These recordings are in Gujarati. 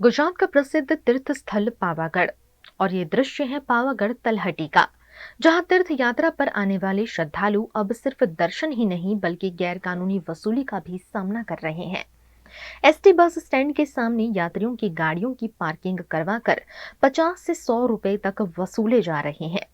गुजरात का प्रसिद्ध तीर्थ स्थल पावागढ़ और ये दृश्य है पावागढ़ तलहटी का, जहां तीर्थ यात्रा पर आने वाले श्रद्धालु अब सिर्फ दर्शन ही नहीं बल्कि गैर कानूनी वसूली का भी सामना कर रहे हैं। एसटी बस स्टैंड के सामने यात्रियों की गाड़ियों की पार्किंग करवाकर 50 से 100 रुपए तक वसूले जा रहे हैं।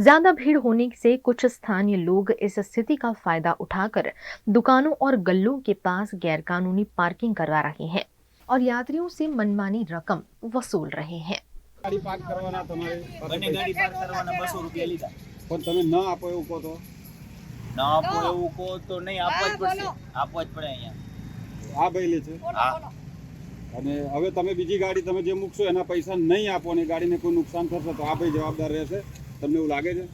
ज्यादा भीड़ होने से कुछ स्थानीय लोग इस स्थिति का फायदा उठाकर दुकानों और गल्लों के पास गैरकानूनी पार्किंग करवा रहे हैं और यात्रियों से मनमानी रकम वसूल रहे हैं। गाड़ी पार्क करवाना તમારે બંને ગાડી પાર્ક કરવાના 200 રૂપિયા લીધા પણ તમે ન આપો એવું કહો તો ના આપો એવું કહો તો નહીં આપવા જ પડશે આપવા જ પડે અહીંયા આ ભાઈ લે છે હા અને હવે તમે બીજી ગાડી તમે જે મૂકશો એના પૈસા નહીં આપો અને ગાડીને કોઈ નુકસાન થશે તો આ ભાઈ જવાબદાર રહેશે તમને એવું લાગે છે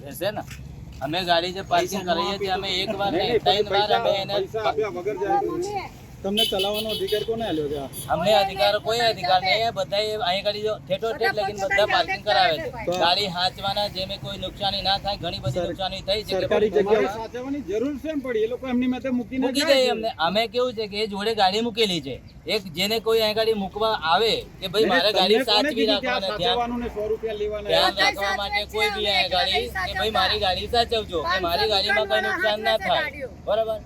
રહેશે ને અમે ગાડી જે પાર્કિંગ કરીએ છીએ અમે એક વાર નહીં ત્રણ વાર અમે એને પૈસા આપ્યા વગર જાય તમને ચલાવવાનો અધિકાર કોને આલ્યો છે અમને અધિકાર કોઈ અધિકાર નહીં બધા અહીં ગાડી જો ઠેઠો ઠેઠ લગીને બધા પાર્કિંગ કરાવે છે ગાડી હાંચવાના જેમે કોઈ નુકસાની ના થાય ઘણી બધી નુકસાની થઈ છે સરકારી જગ્યાએ સાચવવાની જરૂર છે એમ પડી એ લોકો એમની માટે મૂકી જાય અમને અમે કેવું છે કે એ જોડે ગાડી મૂકેલી છે એક જેને કોઈ અહીં ગાડી મૂકવા આવે કે ભાઈ મારે ગાડી સાચવી રાખવાના સાચવવાનું ને 100 રૂપિયા લેવાના ધ્યાન રાખવા માટે કોઈ બી અહીં ગાડી કે ભાઈ મારી ગાડી સાચવજો કે મારી ગાડીમાં કોઈ નુકસાન ના થાય બરાબર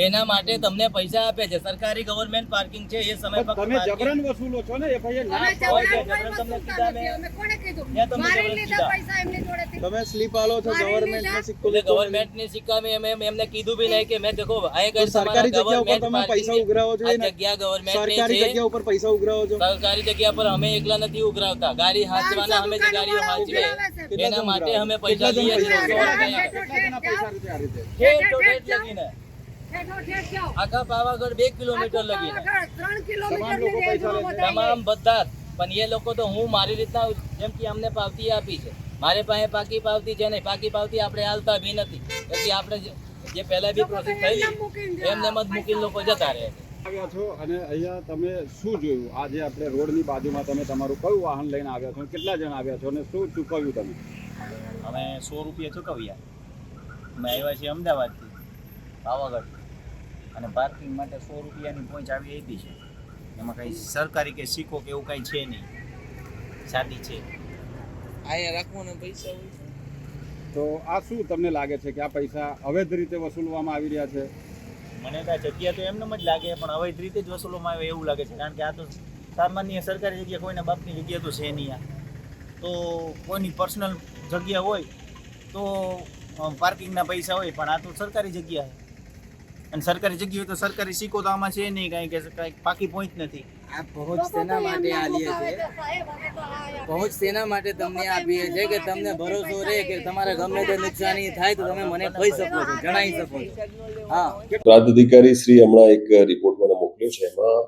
એના માટે તમને પૈસા આપે છે સરકારી ગવર્નમેન્ટ પાર્કિંગ છે એ સમય પર તમે જબરન વસૂલો છો ને એ ભાઈ ના જબરન તમને કીધા મે કોણે કીધું ત્યાં તમને જબરન કીધા પૈસા એમની જોડેથી તમે સ્લીપ આલો છો ગવર્નમેન્ટ ને સિક્કો ગવર્નમેન્ટ ની સિક્કા મે એમને કીધું બી નહીં કે મે દેખો અહીં કઈ સરકારી જગ્યા ઉપર તમે પૈસા ઉઘરાવો છો આ જગ્યા ગવર્નમેન્ટ ની સરકારી જગ્યા ઉપર પૈસા ઉઘરાવો છો સરકારી જગ્યા પર અમે એકલા નથી ઉઘરાવતા ગાડી હાંચવાના અમે જે ગાડીઓ હાંચવે એના માટે અમે પૈસા લઈએ છીએ પૈસા રીતે લગીને આખા પાવાગઢ 2 કિલોમીટર લગી 3 કિલોમીટર તમામ બધા પણ એ લોકો તો હું મારી રીતના જેમ કે અમને પાવતી આપી છે મારે પાસે પાકી પાવતી છે નહીં પાકી પાવતી આપણે હાલતા બી નથી પછી આપણે જે પહેલા બી પ્રોસેસ થયેલી એમને મત મૂકીને લોકો જતા રહે છે આવ્યા છો અને અહીંયા તમે શું જોયું આજે આપણે રોડની બાજુમાં તમે તમારું કયું વાહન લઈને આવ્યા છો કેટલા જણ આવ્યા છો અને શું ચૂકવ્યું તમે અમે 100 રૂપિયા ચૂકવ્યા અમે આવ્યા છીએ અમદાવાદથી પાવાગઢ અને પાર્કિંગ માટે 100 રૂપિયાની પહોંચ આવી આપી છે એમાં કંઈ સરકારી કે સિક્કો કે એવું કંઈ છે નહીં સાદી છે અહીંયા રાખવાના પૈસા હોય તો આ શું તમને લાગે છે કે આ પૈસા અવૈધ રીતે વસૂલવામાં આવી રહ્યા છે મને તો જગ્યા તો એમને જ લાગે પણ અવૈધ રીતે જ વસૂલવામાં આવે એવું લાગે છે કારણ કે આ તો સામાન્ય સરકારી જગ્યા કોઈના બાપની જગ્યા તો છે નહીં આ તો કોઈની પર્સનલ જગ્યા હોય તો પાર્કિંગના પૈસા હોય પણ આ તો સરકારી જગ્યા છે અને સરકારી જગ્યાએ તો સરકારી સિક્કો તો આમાં છે નહીં કાંઈ કે કાંઈ પાકી પહોંચ નથી આ પહોંચ તેના માટે આલીએ છે પહોંચ તેના માટે તમને આપીએ છે કે તમને ભરોસો રહે કે તમારે ગમે તે નુકસાની થાય તો તમે મને કહી શકો છો જણાવી શકો છો હા પ્રાંત અધિકારી શ્રી હમણાં એક રિપોર્ટ મને મોકલ્યો છે એમાં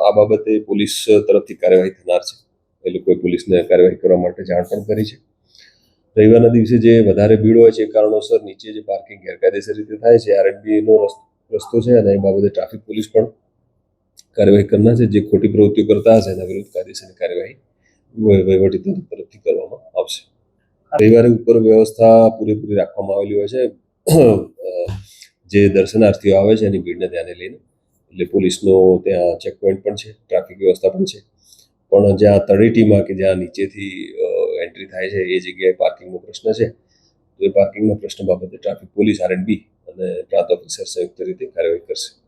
આ બાબતે પોલીસ તરફથી કાર્યવાહી થનાર છે એ લોકોએ પોલીસને કાર્યવાહી કરવા માટે જાણ પણ કરી છે રવિવારના દિવસે જે વધારે ભીડ હોય છે એ કારણોસર નીચે જે પાર્કિંગ ગેરકાયદેસર રીતે થાય છે આરએનબીનો રસ્તો છે અને એ બાબતે ટ્રાફિક પોલીસ પણ કાર્યવાહી કરનાર છે જે ખોટી પ્રવૃત્તિઓ કરતા હશે એના વિરુદ્ધ કાયદેસરની કાર્યવાહી વહીવટીતંત્ર તરફથી કરવામાં આવશે રવિવારે ઉપર વ્યવસ્થા પૂરેપૂરી રાખવામાં આવેલી હોય છે જે દર્શનાર્થીઓ આવે છે એની ભીડને ધ્યાને લઈને એટલે પોલીસનો ત્યાં ચેકપોઇન્ટ પણ છે ટ્રાફિક વ્યવસ્થા પણ છે પણ જ્યાં તળેટીમાં કે જ્યાં નીચેથી એન્ટ્રી થાય છે એ જગ્યાએ પાર્કિંગનો પ્રશ્ન છે તો એ પાર્કિંગના પ્રશ્ન બાબતે ટ્રાફિક પોલીસ આરએનબી અને પ્રાંત ઓફિસર સંયુક્ત રીતે કાર્યવાહી કરશે